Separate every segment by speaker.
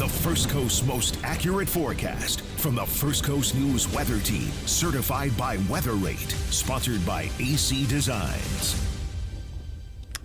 Speaker 1: The First Coast's most accurate forecast from the First Coast News Weather Team, certified by WeatherRate, sponsored by AC Designs.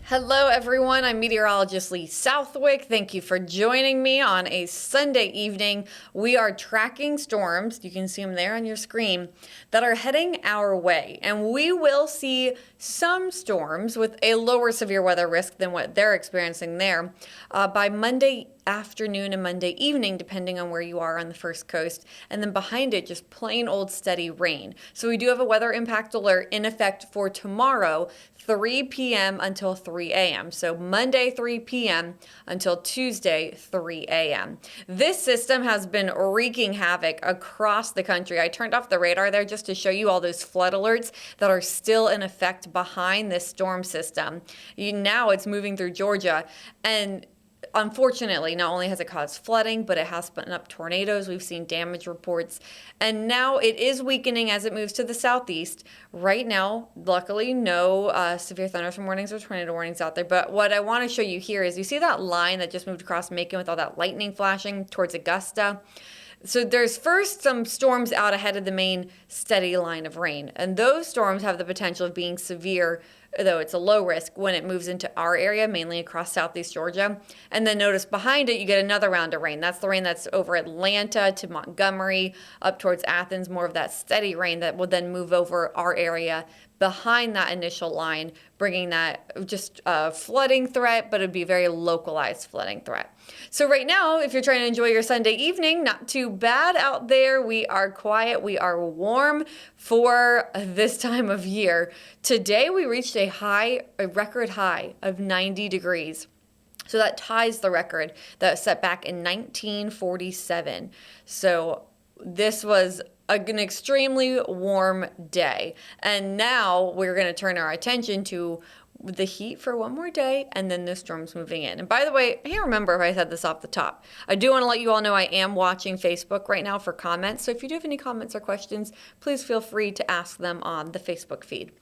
Speaker 2: Hello, everyone. I'm meteorologist Lee Southwick. Thank you for joining me on a Sunday evening. We are tracking storms, you can see them there on your screen, that are heading our way. And we will see some storms with a lower severe weather risk than what they're experiencing there by Monday afternoon and Monday evening, depending on where you are on the First Coast. And then behind it, just plain old steady rain. So we do have a weather impact alert in effect for tomorrow, 3 p.m. until 3 a.m. So Monday, 3 p.m. until Tuesday, 3 a.m. This system has been wreaking havoc across the country. I turned off the radar there just to show you all those flood alerts that are still in effect behind this storm system. Now it's moving through Georgia, and unfortunately, not only has it caused flooding, but it has spun up tornadoes. We've seen damage reports. And now it is weakening as it moves to the southeast. Right now, luckily, no severe thunderstorm warnings or tornado warnings out there. But what I want to show you here is you see that line that just moved across Macon with all that lightning flashing towards Augusta? So there's first some storms out ahead of the main steady line of rain. And those storms have the potential of being severe, though it's a low risk, when it moves into our area, mainly across southeast Georgia. And then notice behind it, you get another round of rain. That's the rain that's over Atlanta to Montgomery, up towards Athens, more of that steady rain that will then move over our area behind that initial line, bringing that just flooding threat, but it'd be a very localized flooding threat. So right now, if you're trying to enjoy your Sunday evening, not too bad out there. We are quiet. We are warm for this time of year. Today, we reached a record high of 90 degrees. So that ties the record that was set back in 1947. So this was an extremely warm day. And now we're going to turn our attention to the heat for one more day and then the storms moving in. And by the way, I can't remember if I said this off the top. I do want to let you all know I am watching Facebook right now for comments. So if you do have any comments or questions, please feel free to ask them on the Facebook feed.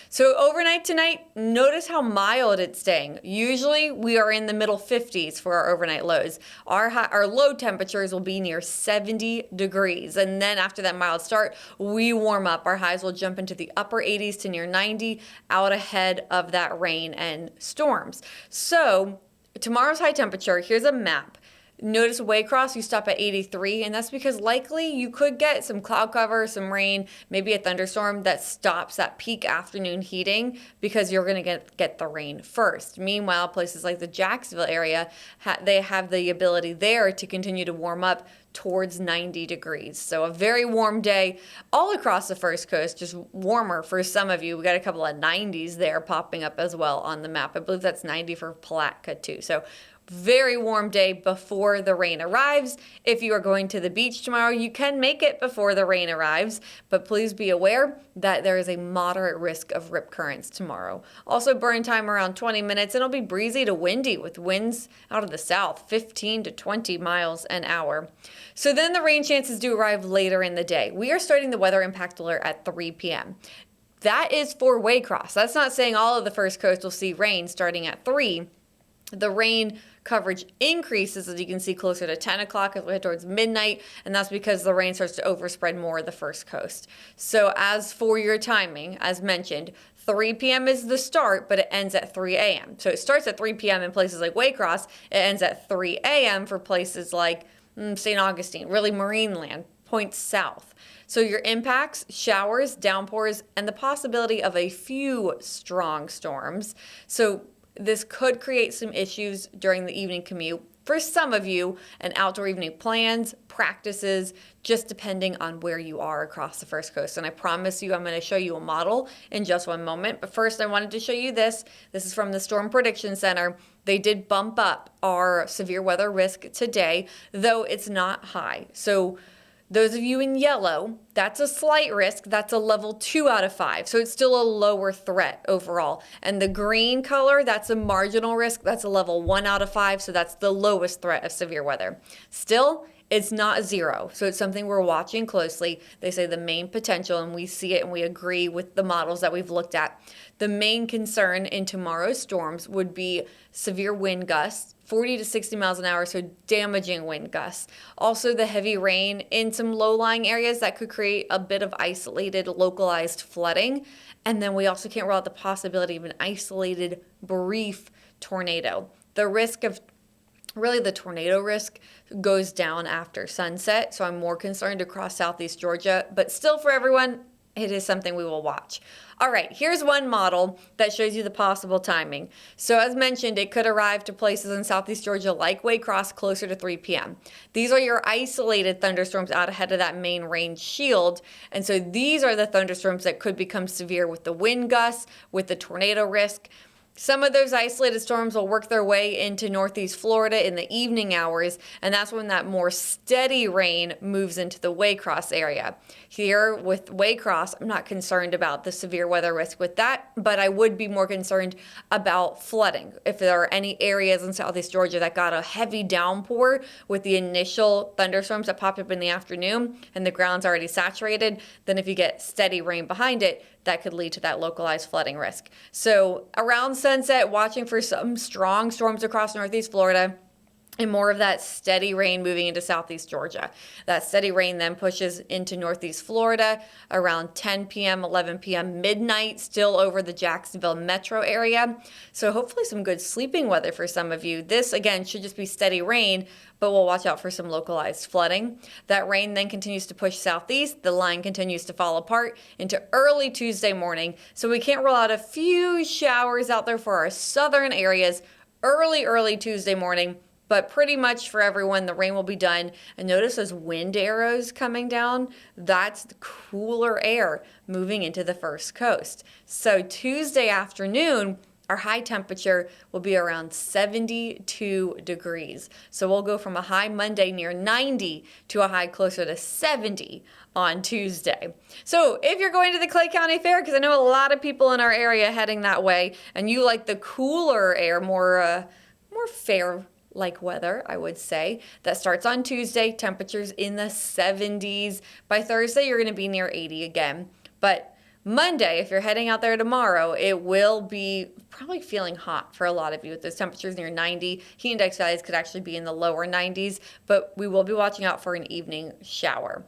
Speaker 2: So overnight tonight, notice how mild it's staying. Usually we are in the middle 50s for our overnight lows. Our low temperatures will be near 70 degrees. And then after that mild start, we warm up. Our highs will jump into the upper 80s to near 90 out ahead of that rain and storms. So tomorrow's high temperature, here's a map. Notice Waycross, you stop at 83, and that's because likely you could get some cloud cover, some rain, maybe a thunderstorm that stops that peak afternoon heating because you're going to get the rain first. Meanwhile, places like the Jacksonville area, they have the ability there to continue to warm up towards 90 degrees. So a very warm day all across the First Coast, just warmer for some of you. We got a couple of 90s there popping up as well on the map. I believe that's 90 for Palatka too. So very warm day before the rain arrives. If you are going to the beach tomorrow, you can make it before the rain arrives, but please be aware that there is a moderate risk of rip currents tomorrow. Also burn time around 20 minutes, and it'll be breezy to windy with winds out of the south, 15 to 20 miles an hour. So then the rain chances do arrive later in the day. We are starting the weather impact alert at 3 p.m. That is for Waycross. That's not saying all of the First Coast will see rain starting at 3. The rain coverage increases, as you can see, closer to 10 o'clock as we head towards midnight, and that's because the rain starts to overspread more of the First Coast. So as for your timing, as mentioned, 3 p.m. is the start, but it ends at 3 a.m. So it starts at 3 p.m. in places like Waycross. It ends at 3 a.m. for places like St. Augustine, really Marineland, points south. So your impacts, showers, downpours, and the possibility of a few strong storms. So this could create some issues during the evening commute for some of you, and outdoor evening plans, practices, just depending on where you are across the First Coast. And I promise you, I'm going to show you a model in just one moment. But first, I wanted to show you this. This is from the Storm Prediction Center. They did bump up our severe weather risk today, though it's not high. So those of you in yellow, that's a slight risk. That's a level 2 out of 5. So it's still a lower threat overall. And the green color, that's a marginal risk. That's a level 1 out of 5. So that's the lowest threat of severe weather. Still, it's not 0. So it's something we're watching closely. They say the main potential, and we see it and we agree with the models that we've looked at. The main concern in tomorrow's storms would be severe wind gusts, 40 to 60 miles an hour, so damaging wind gusts. Also, the heavy rain in some low-lying areas that could create a bit of isolated, localized flooding. And then we also can't rule out the possibility of an isolated, brief tornado. The risk of the tornado risk goes down after sunset, so I'm more concerned across southeast Georgia. But still, for everyone, it is something we will watch. All right, here's one model that shows you the possible timing. So as mentioned, it could arrive to places in southeast Georgia like Waycross closer to 3 p.m. These are your isolated thunderstorms out ahead of that main range shield. And so these are the thunderstorms that could become severe with the wind gusts, with the tornado risk. Some of those isolated storms will work their way into northeast Florida in the evening hours, and that's when that more steady rain moves into the Waycross area. Here with Waycross, I'm not concerned about the severe weather risk with that, but I would be more concerned about flooding. If there are any areas in southeast Georgia that got a heavy downpour with the initial thunderstorms that popped up in the afternoon and the ground's already saturated, then if you get steady rain behind it, that could lead to that localized flooding risk. So around sunset, watching for some strong storms across northeast Florida and more of that steady rain moving into southeast Georgia. That steady rain then pushes into northeast Florida around 10 p.m., 11 p.m., midnight, still over the Jacksonville metro area. So hopefully some good sleeping weather for some of you. This, again, should just be steady rain, but we'll watch out for some localized flooding. That rain then continues to push southeast. The line continues to fall apart into early Tuesday morning. So we can't rule out a few showers out there for our southern areas early Tuesday morning. But pretty much for everyone, the rain will be done. And notice those wind arrows coming down. That's the cooler air moving into the first coast. So Tuesday afternoon, our high temperature will be around 72 degrees. So we'll go from a high Monday near 90 to a high closer to 70 on Tuesday. So if you're going to the Clay County Fair, because I know a lot of people in our area heading that way, and you like the cooler air, more fair like weather, I would say. That starts on Tuesday, temperatures in the 70s. By Thursday, you're going to be near 80 again. But Monday, if you're heading out there tomorrow, it will be probably feeling hot for a lot of you with those temperatures near 90. Heat index values could actually be in the lower 90s, but we will be watching out for an evening shower.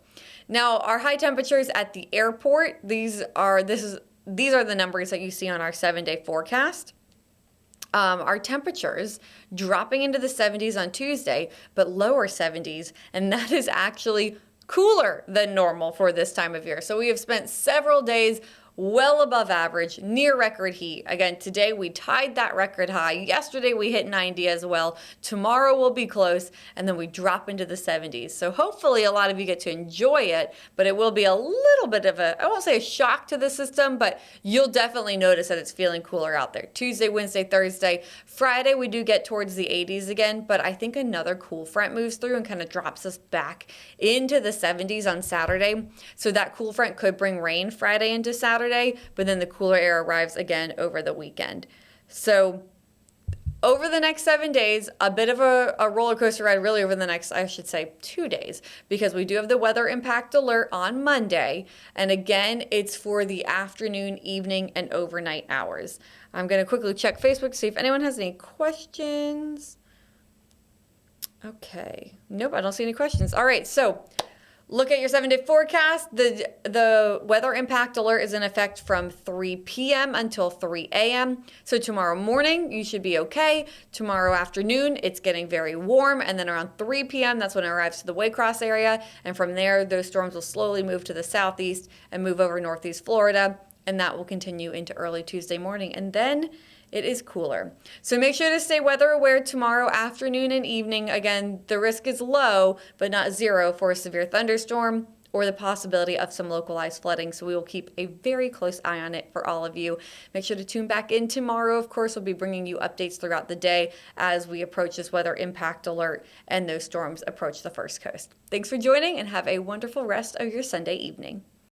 Speaker 2: Now, our high temperatures at the airport, these are the numbers that you see on our 7-day forecast. Our temperatures dropping into the 70s on Tuesday, but lower 70s, and that is actually cooler than normal for this time of year. So we have spent several days well above average, near record heat. Again, today we tied that record high. Yesterday we hit 90 as well. Tomorrow will be close, and then we drop into the 70s. So hopefully a lot of you get to enjoy it, but it will be a little bit of I won't say a shock to the system, but you'll definitely notice that it's feeling cooler out there. Tuesday, Wednesday, Thursday. Friday we do get towards the 80s again, but I think another cool front moves through and kind of drops us back into the 70s on Saturday. So that cool front could bring rain Friday into Saturday, but then the cooler air arrives again over the weekend. So over the next 7 days, a bit of a roller coaster ride really over the next, I should say, 2 days, because we do have the weather impact alert on Monday. And again, it's for the afternoon, evening, and overnight hours. I'm going to quickly check Facebook to see if anyone has any questions. Okay. Nope, I don't see any questions. All right, so look at your 7-day forecast. The weather impact alert is in effect from 3 p.m. until 3 a.m. So tomorrow morning, you should be okay. Tomorrow afternoon, it's getting very warm. And then around 3 p.m., that's when it arrives to the Waycross area. And from there, those storms will slowly move to the southeast and move over northeast Florida. And that will continue into early Tuesday morning. And then it is cooler. So make sure to stay weather aware tomorrow afternoon and evening. Again, the risk is low, but not zero for a severe thunderstorm or the possibility of some localized flooding. So we will keep a very close eye on it for all of you. Make sure to tune back in tomorrow. Of course, we'll be bringing you updates throughout the day as we approach this weather impact alert and those storms approach the first coast. Thanks for joining and have a wonderful rest of your Sunday evening.